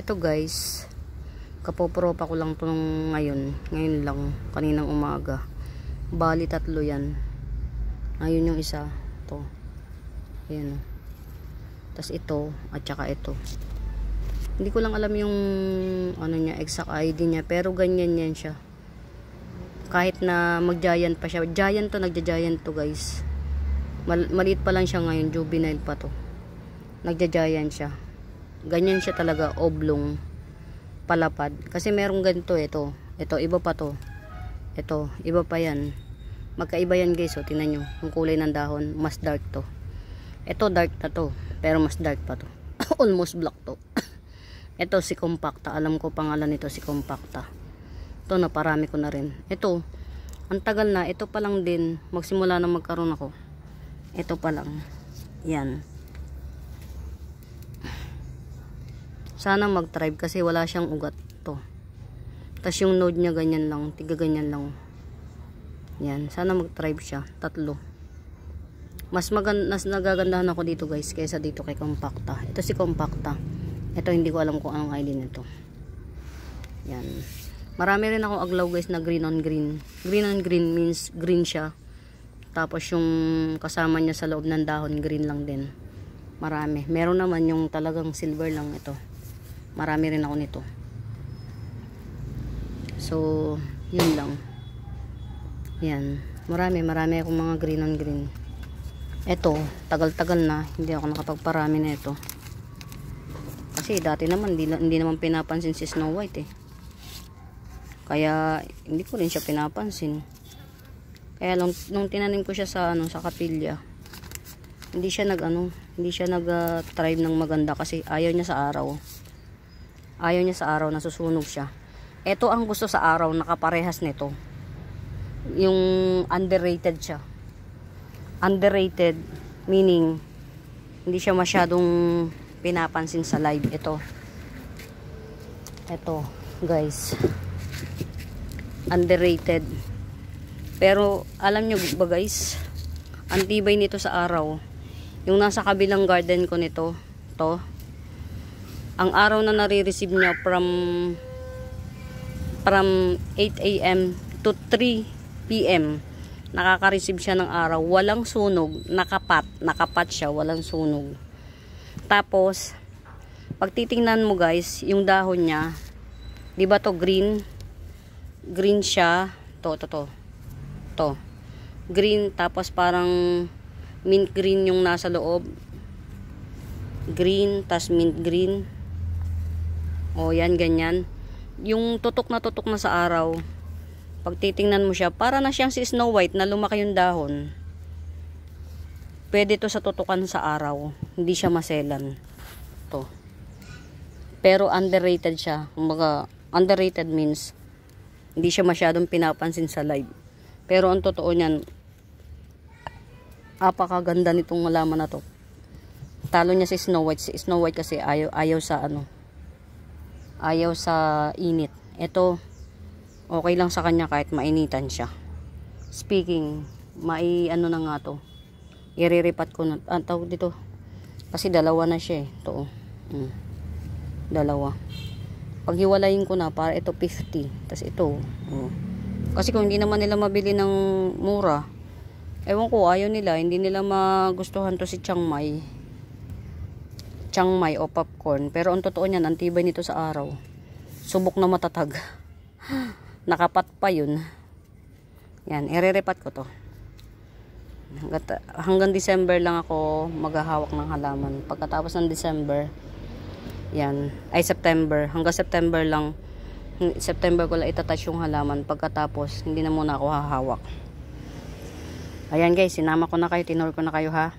Ito guys, kapopropa ko lang to ngayon lang, kaninang umaga. Bali 3 yan. Ayun yung isa, to. Ayan. Tas ito at saka ito. Hindi ko lang alam yung ano niya, exact ID niya, pero ganyan yan siya. Kahit na mag-giant pa siya. Giant to, nagja-giant to guys. Maliit pa lang siya ngayon, juvenile pa to. Nagja-giant siya. Ganyan siya talaga, oblong, palapad. Kasi merong ganito, ito, iba pa to. Ito, iba pa yan. Magkaiba yan guys, tingnan nyo. Yung kulay ng dahon, mas dark to. Ito dark na to, pero mas dark pa to. Almost black to. Ito si Compacta, alam ko pangalan nito, si Compacta. Ito, naparami ko na rin. Ito, ang tagal na, ito pa lang din, magsimula na magkaroon ako. Ito pa lang. Yan. Sana mag-thrive kasi wala siyang ugat to. Tapos yung node niya ganyan lang, tiga ganyan lang. Yan, sana mag-thrive siya. 3. Mas nagagandahan ako dito guys kaysa dito kay Compacta. Ito si Compacta. Ito hindi ko alam kung anong ID nito. Yan. Marami rin ako aglaw guys na green on green. Green on green means green siya. Tapos yung kasama niya sa loob ng dahon green lang din. Marami. Meron naman yung talagang silver lang ito. Marami rin ako nito. So, yun lang. Yan. Marami akong mga green on green. Ito, tagal-tagal na. Hindi ako nakapagparami na ito. Kasi dati naman, hindi naman pinapansin si Snow White eh. Kaya, hindi ko rin siya pinapansin. Kaya nung tinanim ko siya sa kapilya, hindi siya nag-thrive ng maganda kasi ayaw niya sa araw. Ayaw niya sa araw, nasusunog siya. Ito ang gusto sa araw, nakaparehas nito. Yung underrated siya. Underrated, meaning, hindi siya masyadong pinapansin sa live. Ito, guys. Underrated. Pero, alam nyo ba guys, ang tibay nito sa araw. Yung nasa kabilang garden ko nito, ang araw na nare-receive niya from 8 AM to 3 PM, nakaka-receive siya ng araw, walang sunog, nakapat siya, walang sunog. Tapos pag titingnan mo guys, yung dahon niya, di ba to green siya, to green, tapos parang mint green yung nasa loob, green tas mint green. O yan, ganyan. Yung tutok na sa araw, pag titingnan mo siya, para na siyang si Snow White na lumaki yung dahon. Pwede to sa tutukan sa araw, hindi siya maselan to. Pero underrated siya. Kumbaga, underrated means hindi siya masyadong pinapansin sa live. Pero ang totoo niyan, apakaganda nitong halaman na to. Talo niya si Snow White. Si Snow White kasi ayaw sa init. Ito, okay lang sa kanya kahit mainitan siya. Speaking, na nga to. Iriripat ko na. Tawag dito. Kasi dalawa na siya eh. Ito. Dalawa. Paghiwalayin ko na, para ito 50. Tapos ito. Kasi kung hindi naman nila mabili ng mura, ewan ko, ayaw nila. Hindi nila magustuhan to si Chiang Mai o popcorn. Pero ang totoo niyan, ang tibay nito sa araw. Subok na matatag. Nakapat pa yun. Yan, ireripat ko to. Hanggang December lang ako maghahawak ng halaman. Pagkatapos ng December, yan, ay September. Hanggang September lang. September ko lang itatouch yung halaman. Pagkatapos, hindi na muna ako hahawak. Ayan guys, sinama ko na kayo, tinur ko na kayo ha.